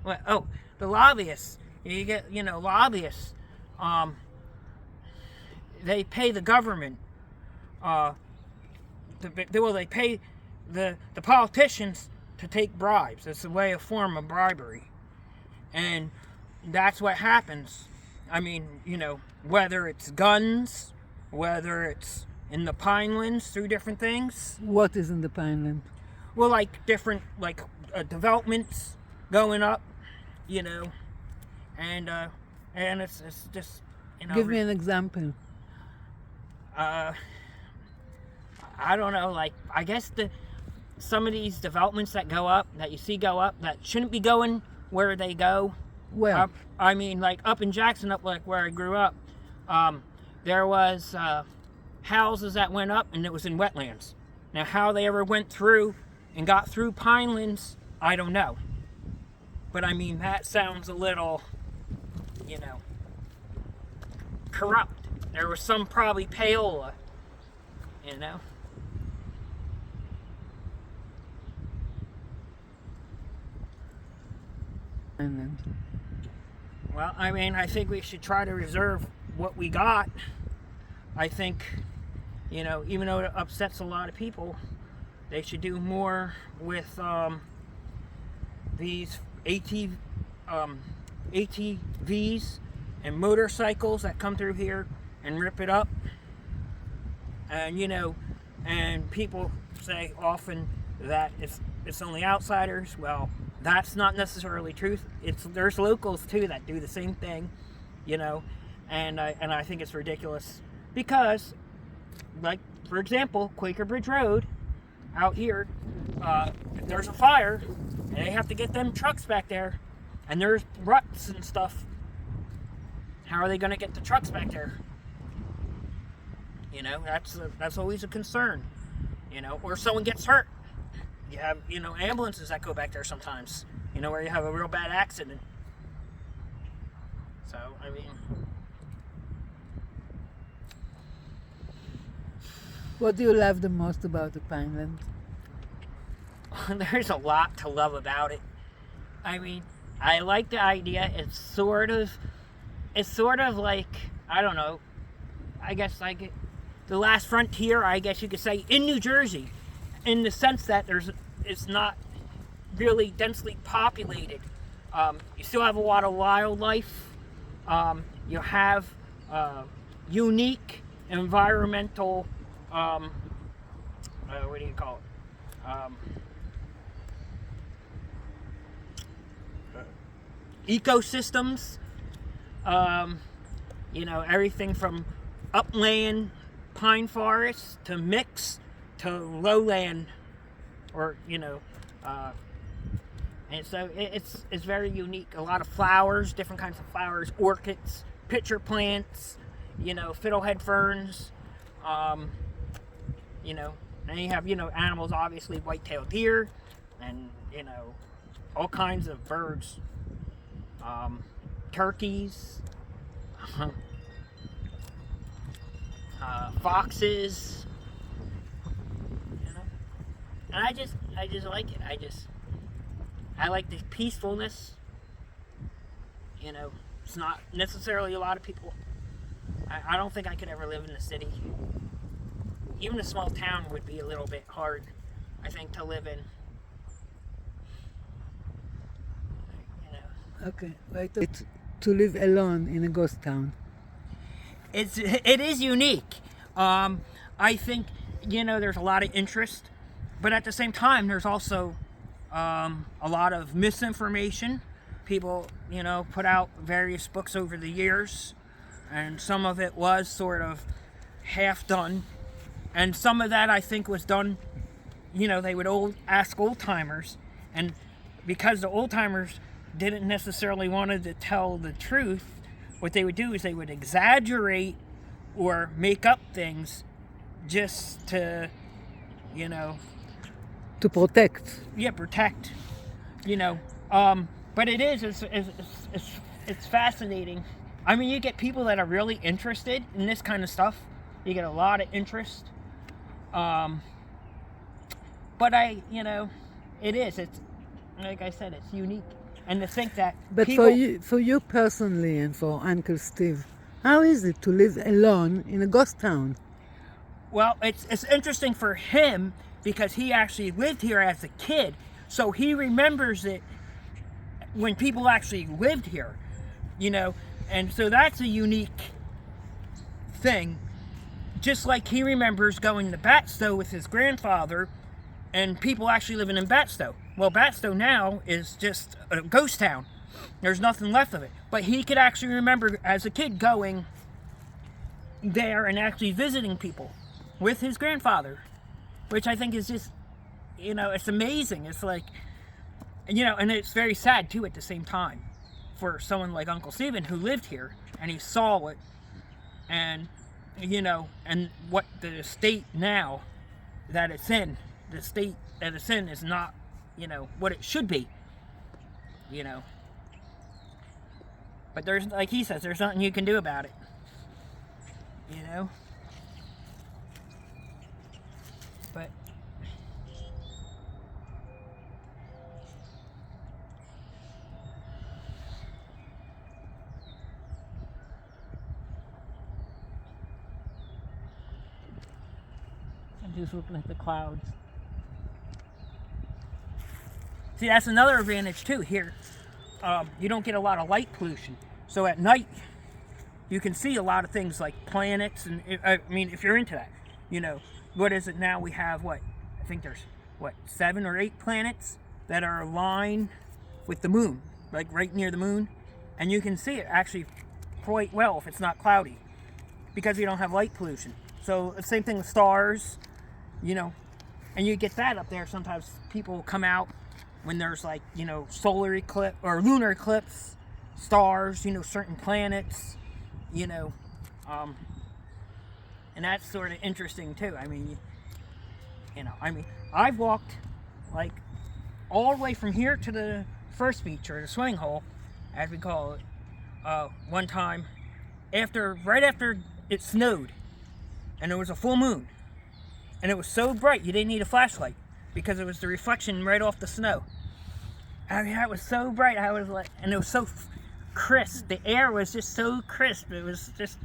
Well, oh, the lobbyists. You get, lobbyists. Um, they pay the government. Uh, they pay the politicians to take bribes. It's a form of bribery, and that's what happens. I mean, whether it's guns, whether it's in the Pinelands through different things. What is in the Pineland? Well, like different developments going up, and it's just Give me an example. I don't know. Like, I guess some of these developments that you see go up, that shouldn't be going where they go. Well, I mean, like up in Jackson, up like where I grew up, there was houses that went up, and it was in wetlands. Now, how they ever went through and got through Pinelands, I don't know. But I mean, that sounds a little, corrupt. There was some probably payola, Pineland. Well, I mean, I think we should try to reserve what we got. I think, even though it upsets a lot of people, they should do more with these ATVs and motorcycles that come through here and rip it up. And, and people say often that it's only outsiders. Well, that's not necessarily truth. There's locals too that do the same thing, and I think it's ridiculous because, like, for example, Quaker Bridge Road out here, if there's a fire and they have to get them trucks back there, and there's ruts and stuff, how are they going to get the trucks back there? That's always a concern, or someone gets hurt. You have, ambulances that go back there sometimes, where you have a real bad accident. So, I mean... What do you love the most about the Pineland? There's a lot to love about it. I mean, I like the idea. It's sort of like, I don't know, I guess like the last frontier, I guess you could say, in New Jersey, in the sense that it's not really densely populated. You still have a lot of wildlife. You have unique environmental, what do you call it? Ecosystems. Everything from upland pine forests to mix to lowland, or and so it's very unique. A lot of flowers, different kinds of flowers, orchids, pitcher plants, fiddlehead ferns, and you have animals, obviously white-tailed deer, and all kinds of birds, turkeys, foxes, and I just like it. I like the peacefulness. It's not necessarily a lot of people. I don't think I could ever live in the city. Even a small town would be a little bit hard, I think, to live in. Okay, right. To live alone in a ghost town. It is unique. I think there's a lot of interest, but at the same time there's also a lot of misinformation. People put out various books over the years, and some of it was sort of half done, and some of that I think was done. They would ask old timers, and because the old timers didn't necessarily want to tell the truth, what they would do is they would exaggerate or make up things just to, to protect. Yeah, protect. But it's fascinating. I mean, you get people that are really interested in this kind of stuff. You get a lot of interest. But like I said, it's unique. And to think that But people, for you personally and for Uncle Steve, how is it to live alone in a ghost town? well, it's interesting for him because he actually lived here as a kid, so he remembers it when people actually lived here, and so that's a unique thing. Just like he remembers going to Batstow with his grandfather and people actually living in Batstow. Well, Batstow now is just a ghost town. There's nothing left of it. But he could actually remember as a kid going there and actually visiting people with his grandfather, which I think is just, it's amazing. It's like, and it's very sad too at the same time for someone like Uncle Stephen who lived here and he saw it and, and what the state now that it's in, the state that it's in is not, what it should be, But there's, like he says, there's nothing you can do about it, But I'm just looking at the clouds. See, that's another advantage too here. You don't get a lot of light pollution. So at night, you can see a lot of things like planets. And if you're into that, what is it now? We have I think there's 7 or 8 planets that are aligned with the moon, like right near the moon. And you can see it actually quite well if it's not cloudy because you don't have light pollution. So the same thing with stars, and you get that up there. Sometimes people come out when there's solar eclipse or lunar eclipse, stars, certain planets, and that's sort of interesting too. I've walked all the way from here to the first beach or the swimming hole, as we call it, one time right after it snowed and there was a full moon and it was so bright you didn't need a flashlight because it was the reflection right off the snow. It was so bright. And it was so crisp. The air was just so crisp. It was just